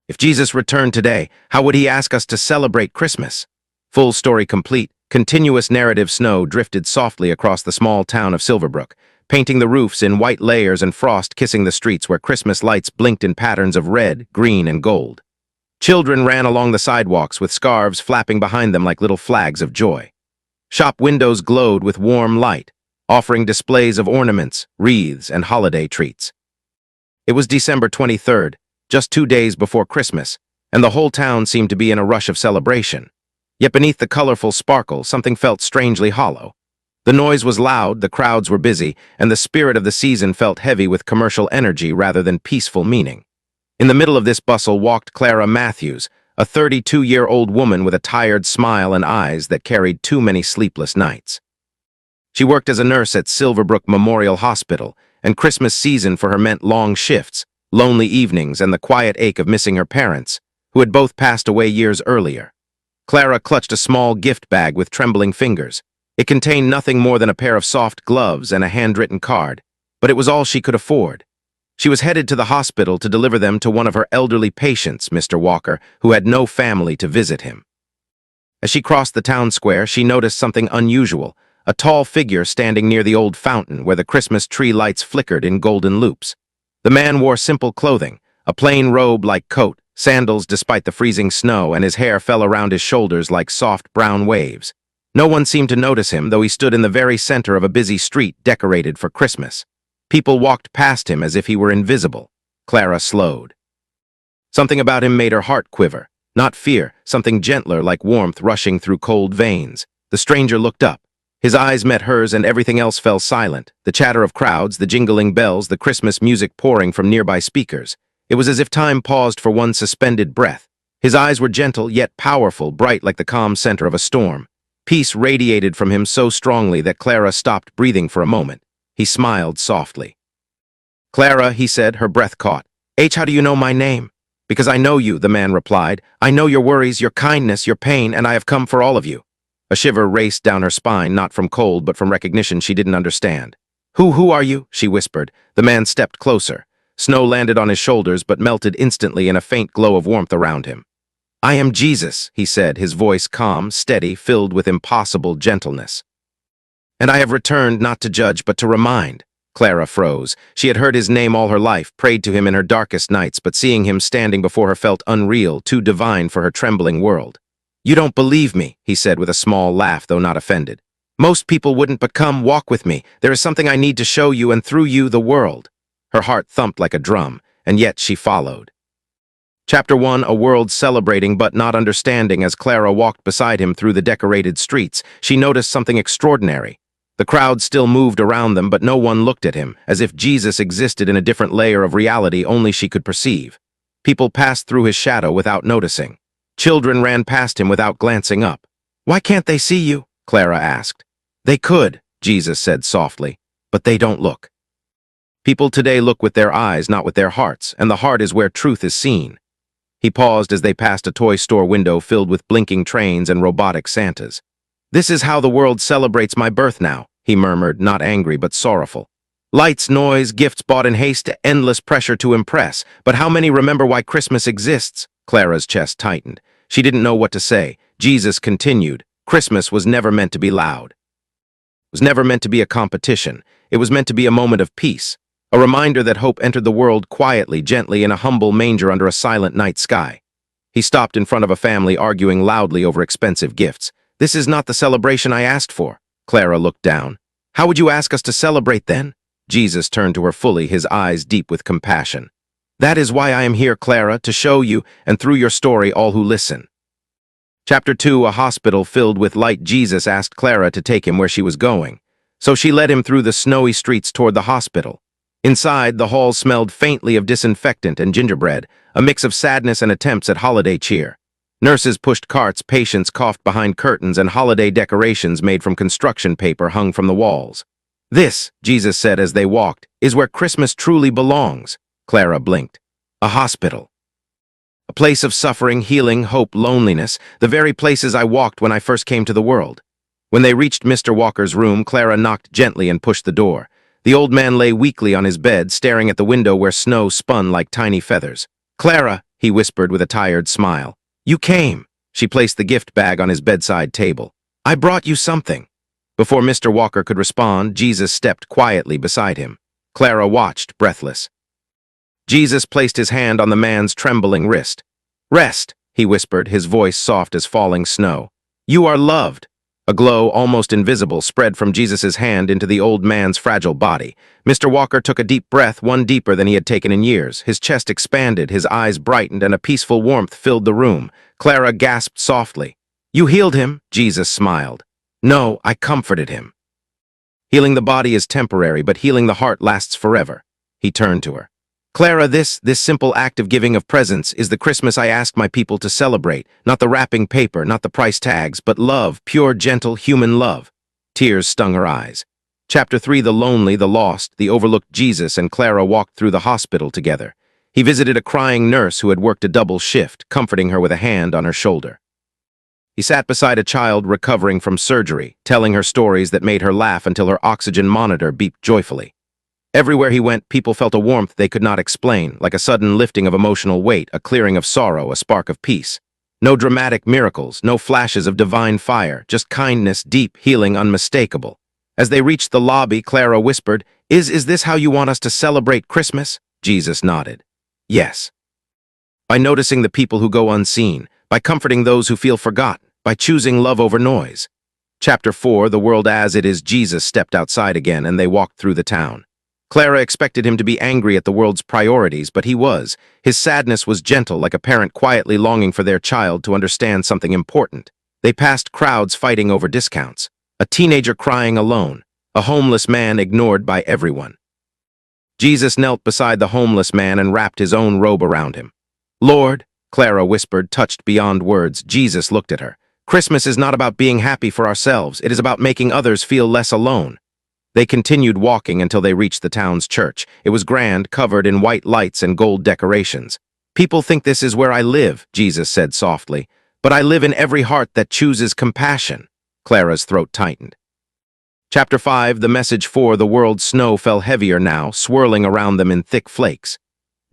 If Jesus returned today, how would he ask us to celebrate Christmas? Full story complete. Continuous narrative snow drifted softly across the small town of Silverbrook, painting the roofs in white layers and frost kissing the streets where Christmas lights blinked in patterns of red, green, and gold. Children ran along the sidewalks with scarves flapping behind them like little flags of joy. Shop windows glowed with warm light, offering displays of ornaments, wreaths, and holiday treats. It was December 23rd, just 2 days before Christmas, and the whole town seemed to be in a rush of celebration. Yet beneath the colorful sparkle, something felt strangely hollow. The noise was loud, the crowds were busy, and the spirit of the season felt heavy with commercial energy rather than peaceful meaning. In the middle of this bustle walked Clara Matthews, a 32-year-old woman with a tired smile and eyes that carried too many sleepless nights. She worked as a nurse at Silverbrook Memorial Hospital, and Christmas season for her meant long shifts, lonely evenings, and the quiet ache of missing her parents, who had both passed away years earlier. Clara clutched a small gift bag with trembling fingers. It contained nothing more than a pair of soft gloves and a handwritten card, but it was all she could afford. She was headed to the hospital to deliver them to one of her elderly patients, Mr. Walker, who had no family to visit him. As she crossed the town square, she noticed something unusual, a tall figure standing near the old fountain where the Christmas tree lights flickered in golden loops. The man wore simple clothing, a plain robe-like coat, sandals despite the freezing snow, and his hair fell around his shoulders like soft brown waves. No one seemed to notice him, though he stood in the very center of a busy street decorated for Christmas. People walked past him as if he were invisible. Clara slowed. Something about him made her heart quiver. Not fear, something gentler like warmth rushing through cold veins. The stranger looked up. His eyes met hers and everything else fell silent. The chatter of crowds, the jingling bells, the Christmas music pouring from nearby speakers. It was as if time paused for one suspended breath. His eyes were gentle yet powerful, bright like the calm center of a storm. Peace radiated from him so strongly that Clara stopped breathing for a moment. He smiled softly. "Clara," he said, her breath caught. "How do you know my name?" "Because I know you," the man replied. "I know your worries, your kindness, your pain, and I have come for all of you." A shiver raced down her spine, not from cold, but from recognition she didn't understand. Who are you?" she whispered. The man stepped closer. Snow landed on his shoulders, but melted instantly in a faint glow of warmth around him. "I am Jesus," he said, his voice calm, steady, filled with impossible gentleness. "And I have returned not to judge, but to remind." Clara froze. She had heard his name all her life, prayed to him in her darkest nights, but seeing him standing before her felt unreal, too divine for her trembling world. "You don't believe me," he said with a small laugh, though not offended. "Most people wouldn't, but come, walk with me. There is something I need to show you, and through you, the world." Her heart thumped like a drum, and yet she followed. Chapter 1, a world celebrating but not understanding. As Clara walked beside him through the decorated streets, she noticed something extraordinary. The crowd still moved around them, but no one looked at him, as if Jesus existed in a different layer of reality only she could perceive. People passed through his shadow without noticing. Children ran past him without glancing up. "Why can't they see you?" Clara asked. "They could," Jesus said softly, "but they don't look." People today look with their eyes, not with their hearts, and the heart is where truth is seen. He paused as they passed a toy store window filled with blinking trains and robotic Santas. "This is how the world celebrates my birth now," he murmured, not angry but sorrowful. "Lights, noise, gifts bought in haste, endless pressure to impress. But how many remember why Christmas exists?" Clara's chest tightened. She didn't know what to say. Jesus continued, "Christmas was never meant to be loud. It was never meant to be a competition. It was meant to be a moment of peace. A reminder that hope entered the world quietly, gently, in a humble manger under a silent night sky." He stopped in front of a family arguing loudly over expensive gifts. "This is not the celebration I asked for." Clara looked down. "How would you ask us to celebrate then?" Jesus turned to her fully, his eyes deep with compassion. "That is why I am here, Clara, to show you, and through your story, all who listen." Chapter 2, a hospital filled with light. Jesus asked Clara to take him where she was going. So she led him through the snowy streets toward the hospital. Inside, the hall smelled faintly of disinfectant and gingerbread, a mix of sadness and attempts at holiday cheer. Nurses pushed carts, patients coughed behind curtains, and holiday decorations made from construction paper hung from the walls. "This," Jesus said as they walked, "is where Christmas truly belongs." Clara blinked. "A hospital. A place of suffering, healing, hope, loneliness, the very places I walked when I first came to the world." When they reached Mr. Walker's room, Clara knocked gently and pushed the door. The old man lay weakly on his bed, staring at the window where snow spun like tiny feathers. "Clara," he whispered with a tired smile. "You came." She placed the gift bag on his bedside table. "I brought you something." Before Mr. Walker could respond, Jesus stepped quietly beside him. Clara watched, breathless. Jesus placed his hand on the man's trembling wrist. "Rest," he whispered, his voice soft as falling snow. "You are loved." A glow, almost invisible, spread from Jesus' hand into the old man's fragile body. Mr. Walker took a deep breath, one deeper than he had taken in years. His chest expanded, his eyes brightened, and a peaceful warmth filled the room. Clara gasped softly. "You healed him," Jesus smiled. "No, I comforted him." "Healing the body is temporary, but healing the heart lasts forever." He turned to her. "Clara, this simple act of giving of presents is the Christmas I asked my people to celebrate. Not the wrapping paper, not the price tags, but love, pure, gentle, human love." Tears stung her eyes. Chapter 3: The lonely, the lost, the overlooked. Jesus and Clara walked through the hospital together. He visited a crying nurse who had worked a double shift, comforting her with a hand on her shoulder. He sat beside a child recovering from surgery, telling her stories that made her laugh until her oxygen monitor beeped joyfully. Everywhere he went, people felt a warmth they could not explain, like a sudden lifting of emotional weight, a clearing of sorrow, a spark of peace. No dramatic miracles, no flashes of divine fire, just kindness, deep, healing, unmistakable. As they reached the lobby, Clara whispered, Is this how you want us to celebrate Christmas?" Jesus nodded. "Yes." "By noticing the people who go unseen, by comforting those who feel forgotten, by choosing love over noise." Chapter 4: The world as it is. Jesus stepped outside again, and they walked through the town. Clara expected him to be angry at the world's priorities, but he was. His sadness was gentle, like a parent quietly longing for their child to understand something important. They passed crowds fighting over discounts, a teenager crying alone, a homeless man ignored by everyone. Jesus knelt beside the homeless man and wrapped his own robe around him. "Lord," Clara whispered, touched beyond words. Jesus looked at her. "Christmas is not about being happy for ourselves. It is about making others feel less alone." They continued walking until they reached the town's church. It was grand, covered in white lights and gold decorations. "People think this is where I live," Jesus said softly, "but I live in every heart that chooses compassion." Clara's throat tightened. Chapter 5: The message for the world. Snow fell heavier now, swirling around them in thick flakes.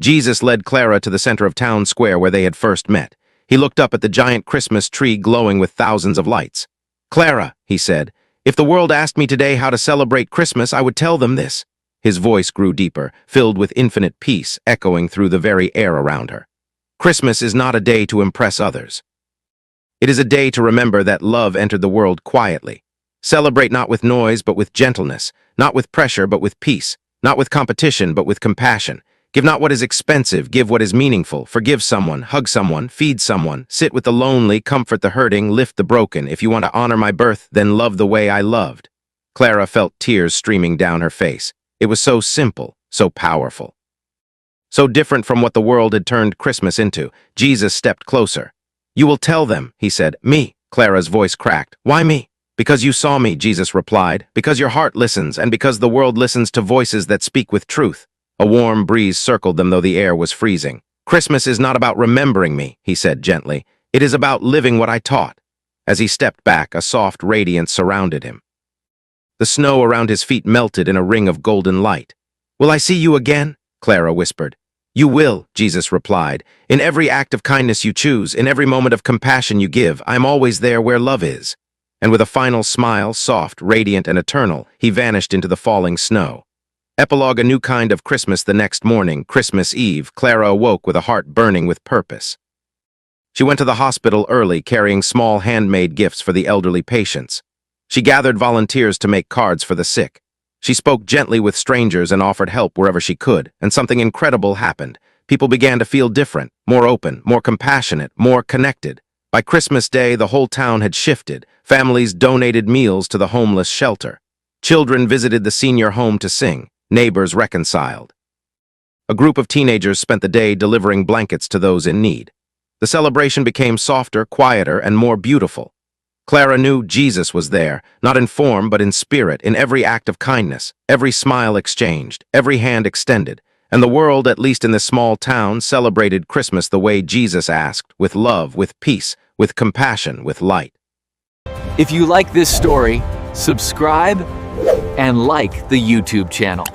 Jesus led Clara to the center of town square where they had first met. He looked up at the giant Christmas tree glowing with thousands of lights. "Clara," he said, "if the world asked me today how to celebrate Christmas, I would tell them this." His voice grew deeper, filled with infinite peace, echoing through the very air around her. "Christmas is not a day to impress others. It is a day to remember that love entered the world quietly. Celebrate not with noise, but with gentleness, not with pressure, but with peace, not with competition, but with compassion. Give not what is expensive, give what is meaningful. Forgive someone, hug someone, feed someone, sit with the lonely, comfort the hurting, lift the broken. If you want to honor my birth, then love the way I loved." Clara felt tears streaming down her face. It was so simple, so powerful. So different from what the world had turned Christmas into. Jesus stepped closer. "You will tell them," he said. "Me." Clara's voice cracked. "Why me?" "Because you saw me," Jesus replied. "Because your heart listens, and because the world listens to voices that speak with truth." A warm breeze circled them, though the air was freezing. "Christmas is not about remembering me," he said gently. "It is about living what I taught." As he stepped back, a soft radiance surrounded him. The snow around his feet melted in a ring of golden light. "Will I see you again?" Clara whispered. "You will," Jesus replied. "In every act of kindness you choose, in every moment of compassion you give, I am always there where love is." And with a final smile, soft, radiant, and eternal, he vanished into the falling snow. Epilogue: A new kind of Christmas. The next morning, Christmas Eve, Clara awoke with a heart burning with purpose. She went to the hospital early, carrying small handmade gifts for the elderly patients. She gathered volunteers to make cards for the sick. She spoke gently with strangers and offered help wherever she could, and something incredible happened. People began to feel different, more open, more compassionate, more connected. By Christmas Day, the whole town had shifted. Families donated meals to the homeless shelter. Children visited the senior home to sing. Neighbors reconciled. A group of teenagers spent the day delivering blankets to those in need. The celebration became softer, quieter, and more beautiful. Clara knew Jesus was there, not in form but in spirit, in every act of kindness, every smile exchanged, every hand extended, and the world, at least in this small town, celebrated Christmas the way Jesus asked, with love, with peace, with compassion, with light. If you like this story, subscribe and like the YouTube channel.